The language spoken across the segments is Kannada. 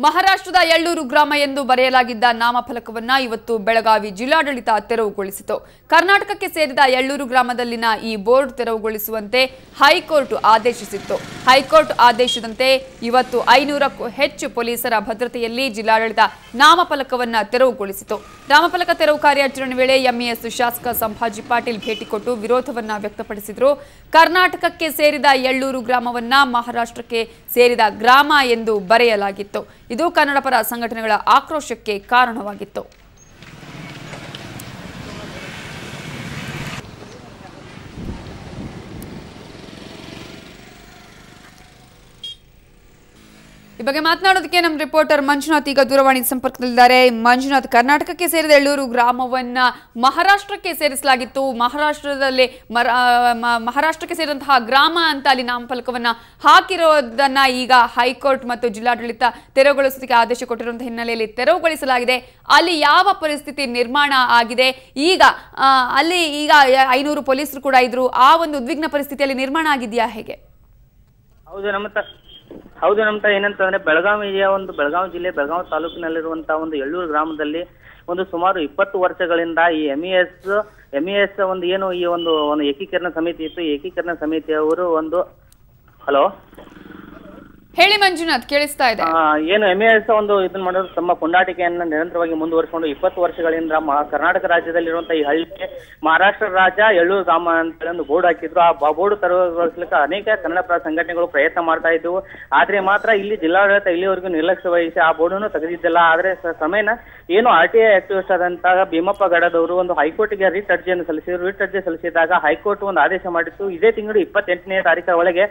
ಮಹಾರಾಷ್ಟ್ರದ ಯಳ್ಳೂರು ಗ್ರಾಮ ಎಂದು ಬರೆಯಲಾಗಿದ್ದ ನಾಮಫಲಕವನ್ನ ಇವತ್ತು ಬೆಳಗಾವಿ ಜಿಲ್ಲಾಡಳಿತ ತೆರವುಗೊಳಿಸಿತು. ಕರ್ನಾಟಕಕ್ಕೆ ಸೇರಿದ ಯಳ್ಳೂರು ಗ್ರಾಮದಲ್ಲಿನ ಈ ಬೋರ್ಡ್ ತೆರವುಗೊಳಿಸುವಂತೆ ಹೈಕೋರ್ಟ್ ಆದೇಶಿಸಿತ್ತು. ಹೈಕೋರ್ಟ್ ಆದೇಶದಂತೆ ಇವತ್ತು 500ಕ್ಕೂ ಹೆಚ್ಚು ಪೊಲೀಸರ ಭದ್ರತೆಯಲ್ಲಿ ಜಿಲ್ಲಾಡಳಿತ ನಾಮಫಲಕವನ್ನ ತೆರವುಗೊಳಿಸಿತು. ನಾಮಫಲಕ ತೆರವು ಕಾರ್ಯಾಚರಣೆ ವೇಳೆ ಎಂಇಎಸ್ ಶಾಸಕ ಸಂಭಾಜಿ ಪಾಟೀಲ್ ಭೇಟಿ ಕೊಟ್ಟು ವಿರೋಧವನ್ನ ವ್ಯಕ್ತಪಡಿಸಿದರು. ಕರ್ನಾಟಕಕ್ಕೆ ಸೇರಿದ ಯಳ್ಳೂರು ಗ್ರಾಮವನ್ನ ಮಹಾರಾಷ್ಟ್ರಕ್ಕೆ ಸೇರಿದ ಗ್ರಾಮ ಎಂದು ಬರೆಯಲಾಗಿತ್ತು. ಇದು ಕನ್ನಡ ಪರ ಸಂಘಟನೆಗಳ ಆಕ್ರೋಶಕ್ಕೆ ಕಾರಣವಾಗಿತ್ತು. ಈ ಬಗ್ಗೆ ಮಾತನಾಡೋದಕ್ಕೆ ನಮ್ಮ ರಿಪೋರ್ಟರ್ ಮಂಜುನಾಥ್ ಈಗ ದೂರವಾಣಿ ಸಂಪರ್ಕದಲ್ಲಿದ್ದಾರೆ. ಮಂಜುನಾಥ್, ಕರ್ನಾಟಕಕ್ಕೆ ಸೇರಿದ ಯಳ್ಳೂರು ಗ್ರಾಮವನ್ನ ಮಹಾರಾಷ್ಟ್ರಕ್ಕೆ ಸೇರಿಸಲಾಗಿತ್ತು. ಮಹಾರಾಷ್ಟ್ರಕ್ಕೆ ಸೇರಿದಂತಹ ಗ್ರಾಮ ಅಂತ ಅಲ್ಲಿ ನಾಮಫಲಕವನ್ನ ಹಾಕಿರೋದನ್ನ ಈಗ ಹೈಕೋರ್ಟ್ ಮತ್ತು ಜಿಲ್ಲಾಡಳಿತ ತೆರವುಗೊಳಿಸೋದಕ್ಕೆ ಆದೇಶ ಕೊಟ್ಟಿರುವಂತಹ ಹಿನ್ನೆಲೆಯಲ್ಲಿ ತೆರವುಗೊಳಿಸಲಾಗಿದೆ. ಅಲ್ಲಿ ಯಾವ ಪರಿಸ್ಥಿತಿ ನಿರ್ಮಾಣ ಆಗಿದೆ? ಈಗ 500 ಪೊಲೀಸರು ಕೂಡ ಇದ್ರು. ಆ ಒಂದು ಉದ್ವಿಗ್ನ ಪರಿಸ್ಥಿತಿಯಲ್ಲಿ ನಿರ್ಮಾಣ ಆಗಿದೆಯಾ ಹೇಗೆ? ಹೌದು ನಮ್ತ ಏನಂತಂದ್ರೆ ಬೆಳಗಾವಿ ಜಿಲ್ಲೆ ಬೆಳಗಾವಿ ತಾಲೂಕಿನಲ್ಲಿರುವಂತಹ ಒಂದು ಯಳ್ಳೂರು ಗ್ರಾಮದಲ್ಲಿ ಸುಮಾರು 20 ವರ್ಷಗಳಿಂದ ಈ ಎಂಇಎಸ್ ಏನು ಈ ಒಂದು ಏಕೀಕರಣ ಸಮಿತಿ ಇತ್ತು. ಏಕೀಕರಣ ಸಮಿತಿಯವರು ಹಲೋ ಹೇಳಿ ಮಂಜುನಾಥ್, ಕೇಳಿಸ್ತಾ ಇದೆ. ಏನು ಎಂಇಎಸ್ ಇದನ್ನ ಮಾಡೋದು ತಮ್ಮ ಪುಂಡಾಟಿಕೆಯನ್ನ ನಿರಂತರವಾಗಿ ಮುಂದುವರಿಸಿಕೊಂಡು 20 ವರ್ಷಗಳಿಂದ ಕರ್ನಾಟಕ ರಾಜ್ಯದಲ್ಲಿರುವಂತಹ ಈ ಹಳ್ಳಿಗೆ ಮಹಾರಾಷ್ಟ್ರ ರಾಜ್ಯ ಯಳ್ಳೂರು ಗ್ರಾಮ ಅಂತ ಒಂದು ಬೋರ್ಡ್ ಹಾಕಿದ್ರು. ಆ ಬೋರ್ಡ್ ತೆರವುಗೊಳಿಸಲಿಕ್ಕೆ ಅನೇಕ ಕನ್ನಡ ಪರ ಸಂಘಟನೆಗಳು ಪ್ರಯತ್ನ ಮಾಡ್ತಾ ಇದ್ವು. ಆದ್ರೆ ಮಾತ್ರ ಇಲ್ಲಿ ಜಿಲ್ಲಾಡಳಿತ ಇಲ್ಲಿವರೆಗೂ ನಿರ್ಲಕ್ಷ್ಯ ವಹಿಸಿ ಆ ಬೋರ್ಡನ್ನು ತೆಗೆದಿದ್ದಿಲ್ಲ. ಆದ್ರೆ ಸಮಯನ ಏನು RTI ಆಕ್ಟಿವಿಸ್ಟ್ ಆದಂತಹ ಭೀಮಪ್ಪ ಗಡದವರು ಹೈಕೋರ್ಟ್ಗೆ ರಿಟ್ ಅರ್ಜಿಯನ್ನು ಸಲ್ಲಿಸಿದ್ರು. ರಿಟ್ ಅರ್ಜಿ ಸಲ್ಲಿಸಿದಾಗ ಹೈಕೋರ್ಟ್ ಒಂದು ಆದೇಶ ಮಾಡಿತ್ತು, ಇದೇ ತಿಂಗಳು 28ನೇ ತಾರೀಕಿನ ಒಳಗೆ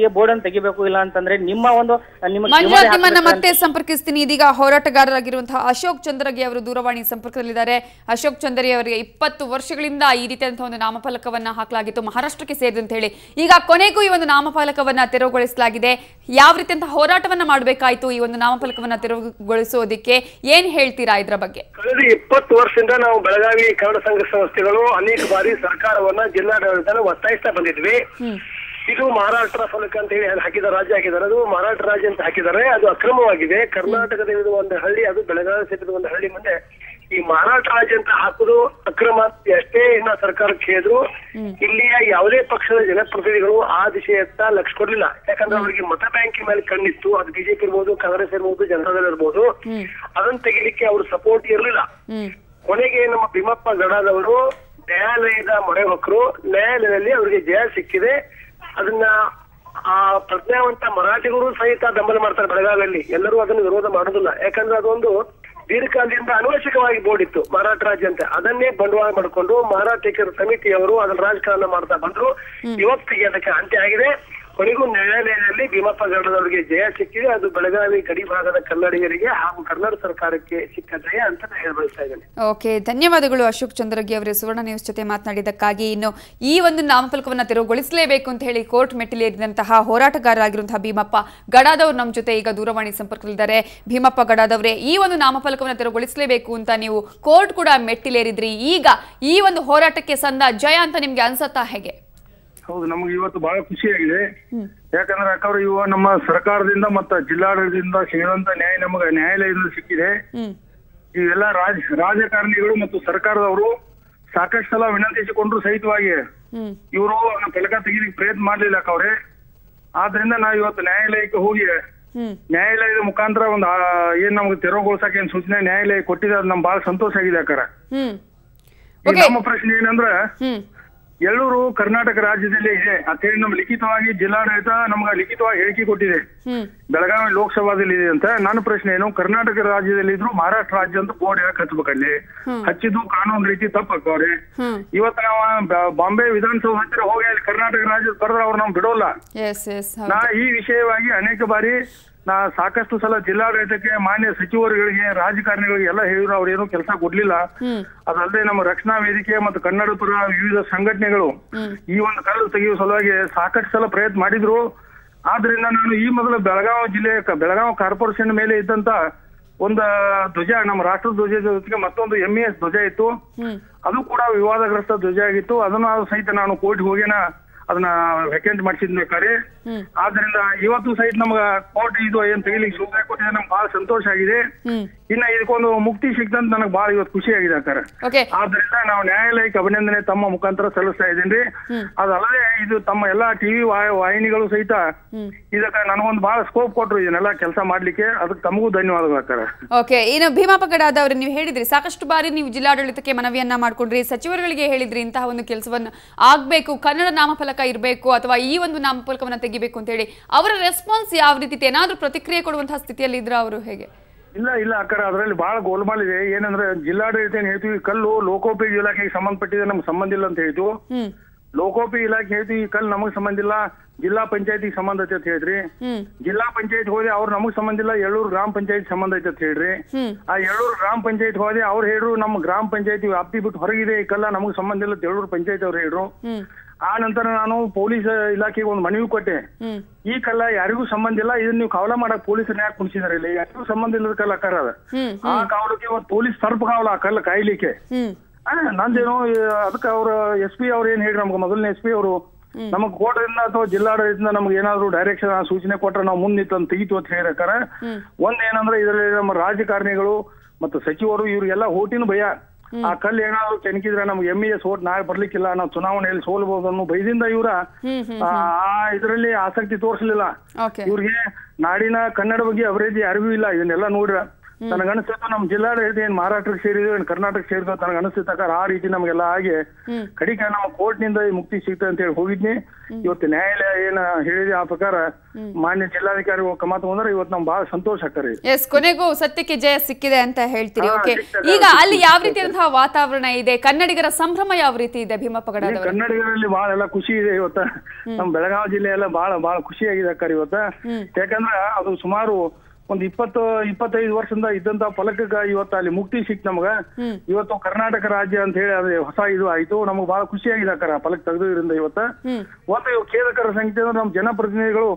ಈ ಬೋರ್ಡ್ ಅನ್ನು ತೆಗಿಬೇಕು, ಇಲ್ಲ ಅಂತಂದ್ರೆ ನಿಮ್ಮನ್ನ ಮತ್ತೆ ಸಂಪರ್ಕಿಸ್ತೀನಿ. ಇದೀಗ ಹೋರಾಟಗಾರರಾಗಿರುವಂತಹ ಅಶೋಕ್ ಚಂದ್ರಗಿ ಅವರು ದೂರವಾಣಿ ಸಂಪರ್ಕದಲ್ಲಿದ್ದಾರೆ. ಅಶೋಕ್ ಚಂದ್ರಗಿ ಅವರಿಗೆ 20 ವರ್ಷಗಳಿಂದ ಈ ರೀತಿಯಾದಂತಹ ಒಂದು ನಾಮಫಲಕವನ್ನ ಹಾಕಲಾಗಿತ್ತು ಮಹಾರಾಷ್ಟ್ರಕ್ಕೆ ಸೇರಿದಂತ ಹೇಳಿ. ಈಗ ಕೊನೆಗೂ ಈ ಒಂದು ನಾಮಫಲಕವನ್ನ ತೆರವುಗೊಳಿಸಲಾಗಿದೆ. ಯಾವ ರೀತಿಯಂತಹ ಹೋರಾಟವನ್ನ ಮಾಡಬೇಕಾಯ್ತು ಈ ಒಂದು ನಾಮಫಲಕವನ್ನ ತೆರವುಗೊಳಿಸೋದಕ್ಕೆ? ಏನ್ ಹೇಳ್ತೀರಾ ಇದ್ರ ಬಗ್ಗೆ? ಕಳೆದ 20 ವರ್ಷದಿಂದ ನಾವು ಬೆಳಗಾವಿ ಕನ್ನಡ ಸಂಘ ಸಂಸ್ಥೆಗಳು ಅನೇಕ ಬಾರಿ ಸರ್ಕಾರವನ್ನ ಜಿಲ್ಲಾಡಳಿತ ಒತ್ತಾಯಿಸ್ತಾ ಬಂದಿದ್ವಿ. ಇದು ಮಹಾರಾಷ್ಟ್ರ ಫಲಕ ಅಂತ ಹೇಳಿ ರಾಜ್ಯ ಹಾಕಿದ್ದಾರೆ. ಅದು ಮಹಾರಾಷ್ಟ್ರ ರಾಜ್ಯ ಅಂತ ಹಾಕಿದ್ದಾರೆ. ಅದು ಅಕ್ರಮವಾಗಿದೆ. ಕರ್ನಾಟಕದಲ್ಲಿರುವ ಒಂದು ಹಳ್ಳಿ, ಅದು ಬೆಳಗಾವಿ ಕ್ಷೇತ್ರದ ಒಂದು ಹಳ್ಳಿ ಮುಂದೆ ಈ ಮಹಾರಾಷ್ಟ್ರ ರಾಜ್ಯ ಅಂತ ಹಾಕುದು ಅಕ್ರಮ ಎಷ್ಟೇ ಇನ್ನ ಸರ್ಕಾರಕ್ಕೆ ಹೇಳಿದ್ರು ಇಲ್ಲಿಯ ಯಾವುದೇ ಪಕ್ಷದ ಜನಪ್ರತಿನಿಧಿಗಳು ಆ ದಿಶೆಯತ್ತ ಲಕ್ಷ್ಯ ಕೊಡ್ಲಿಲ್ಲ. ಯಾಕಂದ್ರೆ ಅವರಿಗೆ ಮತ ಬ್ಯಾಂಕಿನ ಮೇಲೆ ಕಣ್ಣಿತ್ತು. ಅದು ಬಿಜೆಪಿ ಇರ್ಬೋದು, ಕಾಂಗ್ರೆಸ್ ಇರ್ಬೋದು, ಜನತಾದಳ ಇರ್ಬೋದು. ಅದನ್ನ ತೆಗಿಲಿಕ್ಕೆ ಅವ್ರ ಸಪೋರ್ಟ್ ಇರಲಿಲ್ಲ. ಕೊನೆಗೆ ನಮ್ಮ ಭೀಮಪ್ಪ ಗಡದವರು ನ್ಯಾಯಾಲಯದ ಮೊರೆ ಹೊಕ್ಕರು. ನ್ಯಾಯಾಲಯದಲ್ಲಿ ಅವರಿಗೆ ಜಯ ಸಿಕ್ಕಿದೆ. ಅದನ್ನ ಆ ಪ್ರಜ್ಞಾವಂತ ಮರಾಠಿಗರು ಸಹಿತ ಬೆಂಬಲ ಮಾಡ್ತಾರೆ. ಬೆಳಗಾವಿಯಲ್ಲಿ ಎಲ್ಲರೂ ಅದನ್ನು ವಿರೋಧ ಮಾಡೋದಿಲ್ಲ. ಯಾಕಂದ್ರೆ ಅದೊಂದು ದೀರ್ಘಕಾಲದಿಂದ ಅನವಶ್ಯಕವಾಗಿ ಬೋರ್ಡ್ ಇತ್ತು ಮಹಾರಾಷ್ಟ್ರ ರಾಜ್ಯ ಅಂತ. ಅದನ್ನೇ ಬಂಡವಾಳ ಮಾಡಿಕೊಂಡು ಮಹಾರಾಷ್ಟ್ರೀಕರ ಸಮಿತಿಯವರು ಅದನ್ನ ರಾಜಕಾರಣ ಮಾಡ್ತಾ ಬಂದ್ರು. ಇವತ್ತಿಗೆ ಅದಕ್ಕೆ ಅಂತ್ಯ ಆಗಿದೆ. ಕೊನೆಗೂ ನ್ಯಾಯಾಲಯದಲ್ಲಿ ಭೀಮಪ್ಪ ಗಡದವರಿಗೆ ಜಯ ಸಿಕ್ಕಿದೆ. ಅದು ಬೆಳಗಾವಿ ಗಡಿ ಭಾಗದ ಕನ್ನಡಿಗರಿಗೆ ಹಾಗೂ ಕರ್ನಾಟಕ ಸರ್ಕಾರಕ್ಕೆ ಸಿಕ್ಕ ಜಯ ಅಂತ ಹೇಳ್ಬಯಸ್ತಾ ಇದ್ದೇನೆ. ಓಕೆ, ಧನ್ಯವಾದಗಳು ಅಶೋಕ್ ಚಂದ್ರಗಿ ಅವರೇ ಸುವರ್ಣ ನ್ಯೂಸ್ ಜೊತೆ ಮಾತನಾಡಿದ್ದಕ್ಕಾಗಿ. ಇನ್ನು ಈ ಒಂದು ನಾಮಫಲಕವನ್ನ ತೆರವುಗೊಳಿಸಲೇಬೇಕು ಅಂತ ಹೇಳಿ ಕೋರ್ಟ್ ಮೆಟ್ಟಿಲೇರಿದಂತಹ ಹೋರಾಟಗಾರರಾಗಿರುವಂತಹ ಭೀಮಪ್ಪ ಗಡಾದವರು ನಮ್ಮ ಜೊತೆ ಈಗ ದೂರವಾಣಿ ಸಂಪರ್ಕದಲ್ಲಿದ್ದಾರೆ. ಭೀಮಪ್ಪ ಗಡಾದವರೇ, ಈ ಒಂದು ನಾಮಫಲಕವನ್ನ ತೆರವುಗೊಳಿಸಲೇಬೇಕು ಅಂತ ನೀವು ಕೋರ್ಟ್ ಕೂಡ ಮೆಟ್ಟಿಲೇರಿದ್ರಿ. ಈಗ ಈ ಒಂದು ಹೋರಾಟಕ್ಕೆ ಸಂದ ಜಯ ಅಂತ ನಿಮ್ಗೆ ಅನ್ಸತ್ತಾ ಹೇಗೆ? ಹೌದು, ನಮ್ಗೆ ಇವತ್ತು ಬಹಳ ಖುಷಿಯಾಗಿದೆ. ಯಾಕಂದ್ರೆ ಅಕ್ಕವ್ರು ಇವ ನಮ್ಮ ಸರ್ಕಾರದಿಂದ ಮತ್ತು ಜಿಲ್ಲಾಡಳಿತದಿಂದ ಸಿಗುವಂತ ನ್ಯಾಯ ನಮಗೆ ನ್ಯಾಯಾಲಯದಿಂದ ಸಿಕ್ಕಿದೆ. ಇವೆಲ್ಲ ರಾಜಕಾರಣಿಗಳು ಮತ್ತು ಸರ್ಕಾರದವರು ಸಾಕಷ್ಟು ಸಲ ವಿನಂತಿಸಿಕೊಂಡ್ರು ಸಹಿತವಾಗಿ ಇವರು ಫಲಕ ತೆಗಿಲಿಕ್ಕೆ ಪ್ರಯತ್ನ ಮಾಡ್ಲಿಲ್ಲ ಅಕ್ಕವ್ರೆ. ಆದ್ರಿಂದ ನಾವು ಇವತ್ತು ನ್ಯಾಯಾಲಯಕ್ಕೆ ಹೋಗಿ ನ್ಯಾಯಾಲಯದ ಮುಖಾಂತರ ಒಂದು ಏನ್ ನಮ್ಗೆ ತೆರವುಗೊಳಿಸಕ್ಕೆ ಏನ್ ಸೂಚನೆ ನ್ಯಾಯಾಲಯ ಕೊಟ್ಟಿದೆ, ಅದು ನಮ್ಗೆ ಬಹಳ ಸಂತೋಷ ಆಗಿದೆ ಅಕ್ಕಾರ. ನಮ್ಮ ಪ್ರಶ್ನೆ ಏನಂದ್ರೆ ಯಳ್ಳೂರು ಕರ್ನಾಟಕ ರಾಜ್ಯದಲ್ಲೇ ಇದೆ ಅಂತ ಹೇಳಿ ನಮ್ಗೆ ಲಿಖಿತವಾಗಿ ಜಿಲ್ಲಾಡಳಿತ ನಮ್ಗೆ ಲಿಖಿತವಾಗಿ ಹೇಳಿಕೆ ಕೊಟ್ಟಿದೆ. ಬೆಳಗಾವಿ ಲೋಕಸಭಾದಲ್ಲಿ ಇದೆ ಅಂತ. ನನ್ನ ಪ್ರಶ್ನೆ ಏನು, ಕರ್ನಾಟಕ ರಾಜ್ಯದಲ್ಲಿ ಇದ್ರು ಮಹಾರಾಷ್ಟ್ರ ರಾಜ್ಯ ಅಂತ ಬೋರ್ಡ್ ಯಾಕೆ ಹಚ್ಬೇಕಲ್ಲಿ? ಹಚ್ಚಿದ್ದು ಕಾನೂನು ರೀತಿ ತಪ್ಪಕ್ಕವ್ರಿ. ಇವತ್ತು ನಾವು ಬಾಂಬೆ ವಿಧಾನಸೌಧ ಹತ್ತಿರ ಹೋಗಿ ಅಲ್ಲಿ ಕರ್ನಾಟಕ ರಾಜ್ಯದ ಬರೆದ್ರೆ ಅವ್ರು ನಮ್ಗೆ ಬಿಡೋಲ್ಲ. ನಾ ಈ ವಿಷಯವಾಗಿ ಅನೇಕ ಬಾರಿ ಸಾಕಷ್ಟು ಸಲ ಜಿಲ್ಲಾಡಳಿತಕ್ಕೆ, ಮಾನ್ಯ ಸಚಿವರುಗಳಿಗೆ, ರಾಜಕಾರಣಿಗಳಿಗೆ ಎಲ್ಲ ಹೇಳಿದ್ರು, ಅವ್ರೇನು ಕೆಲಸ ಕೊಡ್ಲಿಲ್ಲ. ಅದಲ್ಲದೆ ನಮ್ಮ ರಕ್ಷಣಾ ವೇದಿಕೆ ಮತ್ತು ಕನ್ನಡ ಪರ ವಿವಿಧ ಸಂಘಟನೆಗಳು ಈ ಒಂದು ಕರಡು ತೆಗೆಯುವ ಸಲುವಾಗಿ ಸಾಕಷ್ಟು ಸಲ ಪ್ರಯತ್ನ ಮಾಡಿದ್ರು. ಆದ್ರಿಂದ ನಾನು ಈ ಮೊದಲು ಬೆಳಗಾವಿ ಕಾರ್ಪೊರೇಷನ್ ಮೇಲೆ ಇದ್ದಂತ ಒಂದು ಧ್ವಜ, ನಮ್ಮ ರಾಷ್ಟ್ರ ಧ್ವಜದ ಜೊತೆಗೆ ಮತ್ತೊಂದು ಎಂಇಎಸ್ ಧ್ವಜ ಇತ್ತು. ಅದು ಕೂಡ ವಿವಾದಗ್ರಸ್ತ ಧ್ವಜ ಆಗಿತ್ತು. ಅದನ್ನು ಸಹಿತ ನಾನು ಕೋರ್ಟ್ ಹೋಗೇನ ಅದನ್ನ ವೆಕೆಂಟ್ ಮಾಡಿಸಿದ್ಬೇಕಾರೆ ಆದ್ರಿಂದ ಇವತ್ತು ಸಹಿತ ನಮ್ಗ ಕೋರ್ಟ್ ಇದು ಏನ್ ತೆಗಿಲಿಕ್ಕೆ ಸುಮ್ಮನೆ ಕೊಟ್ಟಿದೆ ನಮ್ಗೆ ಬಹಳ ಸಂತೋಷ ಆಗಿದೆ. ಇನ್ನ ಇದಕ್ಕೊಂದು ಮುಕ್ತಿ ಸಿಕ್ತಂತ ನನಗೆ ಬಹಳ ಇವತ್ತು ಖುಷಿ ಆಗಿದೆ ಅಕ್ಕಾರ. ಆದ್ರಿಂದ ನಾವು ನ್ಯಾಯಾಲಯಕ್ಕೆ ಅಭಿನಂದನೆ ತಮ್ಮ ಮುಖಾಂತರ ಸಲ್ಲಿಸ್ತಾ ಇದ್ದೀನಿ. ಅದಲ್ಲದೆ ಇದು ತಮ್ಮ ಎಲ್ಲಾ ಟಿವಿ ವಾಹಿನಿಗಳು ಸಹಿತ ಇದಕ್ಕೆ ನನಗೊಂದು ಬಹಳ ಸ್ಕೋಪ್ ಕೊಟ್ರು ಇದನ್ನೆಲ್ಲ ಕೆಲಸ ಮಾಡ್ಲಿಕ್ಕೆ. ಅದಕ್ಕೆ ತಮಗೂ ಧನ್ಯವಾದಗಳು ಅಕ್ಕಾರ. ಓಕೆ, ಇನ್ನು ಭೀಮಾ ಪಗಡಾದವ್ರೆ, ನೀವು ಹೇಳಿದ್ರಿ ಸಾಕಷ್ಟು ಬಾರಿ ನೀವು ಜಿಲ್ಲಾಡಳಿತಕ್ಕೆ ಮನವಿಯನ್ನ ಮಾಡ್ಕೊಂಡ್ರಿ, ಸಚಿವರುಗಳಿಗೆ ಹೇಳಿದ್ರಿ ಇಂತಹ ಒಂದು ಕೆಲಸವನ್ನ ಆಗ್ಬೇಕು, ಕನ್ನಡ ನಾಮಫಲಕ ಇರಬೇಕು ಅಥವಾ ಈ ಒಂದು ನಾಮಫಲಕವನ್ನ ತೆಗಿಬೇಕು ಅಂತ ಹೇಳಿ. ಅವರ ರೆಸ್ಪಾನ್ಸ್ ಯಾವ ರೀತಿ? ಏನಾದ್ರೂ ಪ್ರತಿಕ್ರಿಯೆ ಕೊಡುವಂತಹ ಸ್ಥಿತಿಯಲ್ಲಿ ಇದ್ರ ಅವರು? ಹೇಗೆ? ಇಲ್ಲ ಅಕ್ಕರ, ಅದರಲ್ಲಿ ಬಹಳ ಗೋಲ್ಮಾಲ್ ಇದೆ. ಏನಂದ್ರೆ ಜಿಲ್ಲಾಡಳಿತ ಏನ್ ಹೇಳ್ತೀವಿ, ಕಲ್ಲು ಲೋಕೋಪಯೋಗಿ ಇಲಾಖೆಗೆ ಸಂಬಂಧಪಟ್ಟಿದೆ, ನಮ್ಗೆ ಸಂಬಂಧ ಇಲ್ಲ ಅಂತ ಹೇಳ್ತೀವಿ. ಲೋಕೋಪಯೋಗಿ ಇಲಾಖೆ ಹೇಳ್ತೀವಿ, ಕಲ್ಲು ನಮಗ್ ಸಂಬಂಧ ಇಲ್ಲ, ಜಿಲ್ಲಾ ಪಂಚಾಯತಿಗೆ ಸಂಬಂಧ ಐತೆ ಅಂತ ಹೇಳ್ರಿ. ಜಿಲ್ಲಾ ಪಂಚಾಯತ್ ಹೋದೆ ಅವ್ರು ನಮಗ್ ಸಂಬಂಧ ಇಲ್ಲ, ಯಳ್ಳೂರು ಗ್ರಾಮ ಪಂಚಾಯತ್ ಸಂಬಂಧ ಐತೆ ಅಂತ ಹೇಳ್ರಿ. ಆ ಯಳ್ಳೂರು ಗ್ರಾಮ ಪಂಚಾಯತ್ ಹೋದೆ ಅವ್ರು ಹೇಳ್ರು ನಮ್ಮ ಗ್ರಾಮ ಪಂಚಾಯತಿ ವ್ಯಾಪ್ತಿ ಬಿಟ್ಟು ಹೊರಗಿದೆ, ಈ ಕಲ್ಲ ನಮಗ್ ಸಂಬಂಧ ಇಲ್ಲ ಯಳ್ಳೂರು ಪಂಚಾಯತ್ ಅವ್ರು ಹೇಳ್ರು. ಆ ನಂತರ ನಾನು ಪೊಲೀಸ್ ಇಲಾಖೆಗೆ ಒಂದು ಮನವಿ ಕೊಟ್ಟೆ, ಈ ಕಲ್ಲ ಯಾರಿಗೂ ಸಂಬಂಧ ಇಲ್ಲ, ಇದನ್ನ ನೀವು ಕಾವಲ ಮಾಡಕ್ ಪೊಲೀಸರನ್ನ ಯಾಕೆ ಕುಣಿಸಿದಾರೆ, ಇಲ್ಲ ಯಾರಿಗೂ ಸಂಬಂಧ ಇಲ್ಲದ ಕಲ್ಲ ಅಕ್ಕಾರ ಅದ. ಆ ಕಾವಲಕ್ಕೆ ಒಂದು ಪೊಲೀಸ್ ಸರ್ಪ ಕಾವಲ ಆ ಕಲ್ಲ ಕಾಯ್ಲಿಕ್ಕೆ. ನಂದೇನು ಅದಕ್ಕೆ ಅವ್ರ SP ಅವ್ರು ಏನ್ ಹೇಳ್ರಿ, ನಮ್ಗೆ ಮೊದಲನೇ SP ಅವರು ನಮಗ್ ಕೋರ್ಟ್ರಿಂದ ಅಥವಾ ಜಿಲ್ಲಾಡಳಿತದಿಂದ ನಮ್ಗೆ ಏನಾದ್ರು ಡೈರೆಕ್ಷನ್ ಸೂಚನೆ ಕೊಟ್ರೆ ನಾವು ಮುಂದೆ ನಿಂತು ತೆಗಿತು ಅಂತ ಹೇಳಿರಕಾರ. ಒಂದ್ ಏನಂದ್ರೆ ಇದರಲ್ಲಿ ನಮ್ಮ ರಾಜಕಾರಣಿಗಳು ಮತ್ತು ಸಚಿವರು ಇವ್ರಿಗೆಲ್ಲ ಓಟಿನ ಭಯ. ಆ ಕಲ್ಲು ಏನಾದ್ರು ಕೆಣಕಿದ್ರೆ ನಮ್ಗೆ MES ಓಟ್ ನಾಳೆ ಬರ್ಲಿಕ್ಕಿಲ್ಲ, ನಾವು ಚುನಾವಣೆಯಲ್ಲಿ ಸೋಲ್ಬಹುದು ಅನ್ನೋ ಭಯದಿಂದ ಇವರ ಇದರಲ್ಲಿ ಆಸಕ್ತಿ ತೋರಿಸಲಿಲ್ಲ. ಇವ್ರಿಗೆ ನಾಡಿನ ಕನ್ನಡ ಬಗ್ಗೆ ಅಭಿವೃದ್ಧಿ ಅರಿವು ಇಲ್ಲ. ಇದನ್ನೆಲ್ಲ ನೋಡ್ರ ನನಗನ್ಸುತ್ತ ನಮ್ ಜಿಲ್ಲಾಡಳಿತ ಏನ್ ಮಹಾರಾಷ್ಟ್ರಕ್ಕೆ ಸೇರಿದ್ರು ಏನ್ ಕರ್ನಾಟಕ ಸೇರಿದ್ರು ನನಗೆ ಅನಿಸ್ತಕ್ಕ ಆ ರೀತಿ ನಮ್ಗೆಲ್ಲ ಹಾಗೆ ಕಡಿಕ ನಾವು ಕೋರ್ಟ್ ನಿಂದ ಮುಕ್ತಿ ಸಿಗ್ತದೆ ಅಂತ ಹೇಳಿ ಹೋಗಿದ್ನಿ. ಇವತ್ತು ನ್ಯಾಯಾಲಯ ಏನ ಹೇಳಿದೆ ಆ ಪ್ರಕಾರ ಮಾನ್ಯ ಜಿಲ್ಲಾಧಿಕಾರಿ ಕ್ರಮ ತಗೊಂಡ್ರೆ ಇವತ್ತು ನಮ್ಗೆ ಬಹಳ ಸಂತೋಷ ಆಗ್ತಾರೆ. ಎಸ್, ಕೊನೆಗೂ ಸತ್ಯಕ್ಕೆ ಜಯ ಸಿಕ್ಕಿದೆ ಅಂತ ಹೇಳ್ತೀರಿ. ಓಕೆ, ಈಗ ಅಲ್ಲಿ ಯಾವ ರೀತಿಯಾದಂತಹ ವಾತಾವರಣ ಇದೆ, ಕನ್ನಡಿಗರ ಸಂಭ್ರಮ ಯಾವ ರೀತಿ ಇದೆ ಭೀಮಾ ಪಗಡ? ಕನ್ನಡಿಗರಲ್ಲಿ ಬಹಳ ಎಲ್ಲ ಖುಷಿ ಇದೆ ಇವತ್ತ. ನಮ್ ಬೆಳಗಾವಿ ಜಿಲ್ಲೆ ಎಲ್ಲ ಬಹಳ ಖುಷಿಯಾಗಿದೆ ಅಕ್ಕಾರ ಇವತ್ತ. ಯಾಕಂದ್ರ ಅದು ಸುಮಾರು ಒಂದು 20-25 ವರ್ಷದಿಂದ ಇದ್ದಂತ ಫಲಕಕ್ಕ ಇವತ್ತು ಅಲ್ಲಿ ಮುಕ್ತಿ ಸಿಕ್ತು ನಮಗ. ಇವತ್ತು ಕರ್ನಾಟಕ ರಾಜ್ಯ ಅಂತ ಹೇಳಿ ಅದೇ ಹೊಸ ಇದು ಆಯ್ತು. ನಮಗ್ ಬಹಳ ಖುಷಿಯಾಗಿದೆ ಅಕ್ಕಾರ ಫಲಕ ತೆಗೆದ್ರಿಂದ ಇವತ್ತ. ಒಂದು ಖೇದಕರ ಸಂಖ್ಯೆ ಅಂದ್ರೆ ನಮ್ ಜನಪ್ರತಿನಿಧಿಗಳು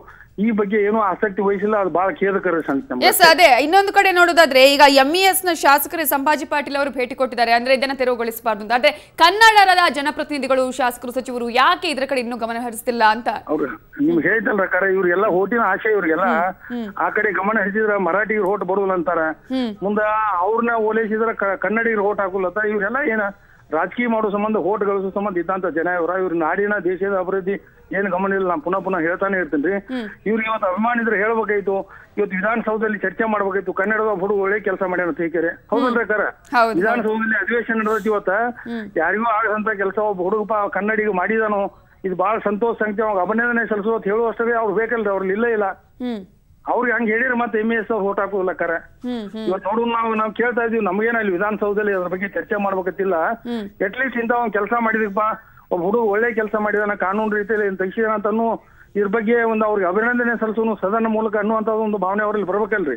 ಈ ಬಗ್ಗೆ ಏನೋ ಆಸಕ್ತಿ ವಹಿಸಿಲ್ಲ, ಅದು ಬಹಳ ಖೇದಕರ ಸಂಖ್ಯೆ. ಎಸ್, ಅದೇ ಇನ್ನೊಂದು ಕಡೆ ನೋಡೋದಾದ್ರೆ ಈಗ MES ನ ಶಾಸಕರು ಸಂಭಾಜಿ ಪಾಟೀಲ್ ಅವರು ಭೇಟಿ ಕೊಟ್ಟಿದ್ದಾರೆ, ಅಂದ್ರೆ ಇದನ್ನ ತೆರವುಗೊಳಿಸಬಾರ್ದು ಅಂತ. ಆದ್ರೆ ಕನ್ನಡದ ಜನಪ್ರತಿನಿಧಿಗಳು, ಶಾಸಕರು, ಸಚಿವರು ಯಾಕೆ ಇದ್ರ ಕಡೆ ಇನ್ನೂ ಗಮನ ಹರಿಸ್ತಿಲ್ಲ ಅಂತ ಅವ್ರು ನಿಮ್ಗೆ ಹೇಳ್ತಲ್ರ ಕರ. ಇವ್ರಿಗೆಲ್ಲ ಓಟಿನ ಆಶೆ, ಇವ್ರಿಗೆಲ್ಲ ಆ ಕಡೆ ಗಮನ ಹರಿಸಿದ್ರ ಮರಾಠಿಗೆ ಓಟ್ ಬರುದಿಲ್ಲ ಅಂತಾರ. ಮುಂದ ಅವ್ರನ್ನ ಓಲೈಸಿದ್ರ ಕನ್ನಡಿಗರು ಓಟ್ ಹಾಕುಲತ್ತ. ಇವ್ರೆಲ್ಲ ಏನ ರಾಜಕೀಯ ಮಾಡೋ ಸಂಬಂಧ ಓಟ್ ಗಳಿಸೋ ಸಂಬಂಧ ಇದ್ದಂತ ಜನ ಇವ್ರ ನಾಡಿನ ದೇಶದ ಅಭಿವೃದ್ಧಿ ಏನ್ ಗಮನ ಇಲ್ಲ. ನಾನು ಪುನಃ ಹೇಳ್ತಾನೆ ಇರ್ತೀನಿ. ಇವ್ರಿಗೆ ಇವತ್ತು ಅಭಿಮಾನಿದ್ರೆ ಹೇಳ್ಬೇಕಾಯ್ತು, ಇವತ್ತು ವಿಧಾನಸೌಧದಲ್ಲಿ ಚರ್ಚೆ ಮಾಡ್ಬೇಕಾಯ್ತು, ಕನ್ನಡದ ಹುಡುಗ ಒಳ್ಳೆ ಕೆಲಸ ಮಾಡ್ಯಾನ ತೇಕರೆ. ಹೌದಲ್ರಕಾರ? ವಿಧಾನಸೌಧದಲ್ಲಿ ಅಧಿವೇಶನ ನಡೆದೈತಿ ಇವತ್ತ. ಯಾರಿಗೂ ಆಗದಂತ ಕೆಲಸ ಒಬ್ಬ ಹುಡುಗಪ್ಪ ಕನ್ನಡಿಗ ಮಾಡಿದಾನು. ಇದು ಬಹಳ ಸಂತೋಷ ಸಂಖ್ಯೆ. ಅವಾಗ ಅಭಿನಂದನೆ ಸಲ್ಲಿಸೋದು ಹೇಳುವಷ್ಟೇ ಅವ್ರು ಬೇಕಲ್ರಿ, ಅವ್ರಲ್ಲಿ ಇಲ್ಲ ಇಲ್ಲ. ಅವ್ರಿಗೆ ಹಂಗ ಹೇಳಿದ್ರೆ ಮತ್ತೆ MES ಅವ್ರು ಓಟ್ ಹಾಕೋದಿಲ್ಲ ಕರ. ಇವತ್ತು ನೋಡು ನಾವು ಕೇಳ್ತಾ ಇದೀವಿ, ನಮ್ಗೇನ ಇಲ್ಲಿ ವಿಧಾನಸೌಧದಲ್ಲಿ ಅದ್ರ ಬಗ್ಗೆ ಚರ್ಚೆ ಮಾಡ್ಬೇಕತ್ತಿಲ್ಲ. ಅಟ್ಲೀಸ್ಟ್ ಇಂತ ಒಂದ್ ಕೆಲಸ ಮಾಡಿದೀಪಾ, ಒಬ್ಬ ಹುಡುಗ ಒಳ್ಳೆ ಕೆಲಸ ಮಾಡಿದಾನ, ಕಾನೂನು ರೀತಿಯಲ್ಲಿ ತೆಗಿಸಿದಾನ ಅಂತಾನು ಇದ್ರ ಬಗ್ಗೆ ಒಂದು ಅವ್ರಿಗೆ ಅಭಿನಂದನೆ ಸಲ್ಲಿಸೋನು ಸದನ ಮೂಲಕ ಅನ್ನುವಂತ ಒಂದು ಭಾವನೆ ಅವರಲ್ಲಿ ಬರ್ಬೇಕಲ್ರಿ.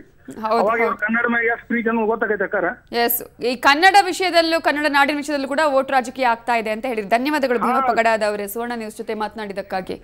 ಅವಾಗ ಕನ್ನಡ ಮೇಲೆ ಎಷ್ಟು ಪ್ರೀತಿ ಅನ್ನೋದು ಗೊತ್ತಾಗೈತೆ ಅಕ್ಕಾರ. ಎಸ್, ಈ ಕನ್ನಡ ವಿಷಯದಲ್ಲೂ, ಕನ್ನಡ ನಾಡಿನ ವಿಷಯದಲ್ಲೂ ಕೂಡ ವೋಟ್ ರಾಜಕೀಯ ಆಗ್ತಾ ಇದೆ ಅಂತ ಹೇಳಿದ್ರು. ಧನ್ಯವಾದಗಳು ಭೀಮಾ ಪಗಡಾದವರೇ, ಸುವರ್ಣ ನ್ಯೂಸ್ ಜೊತೆ ಮಾತನಾಡಿದಕ್ಕಾಗಿ.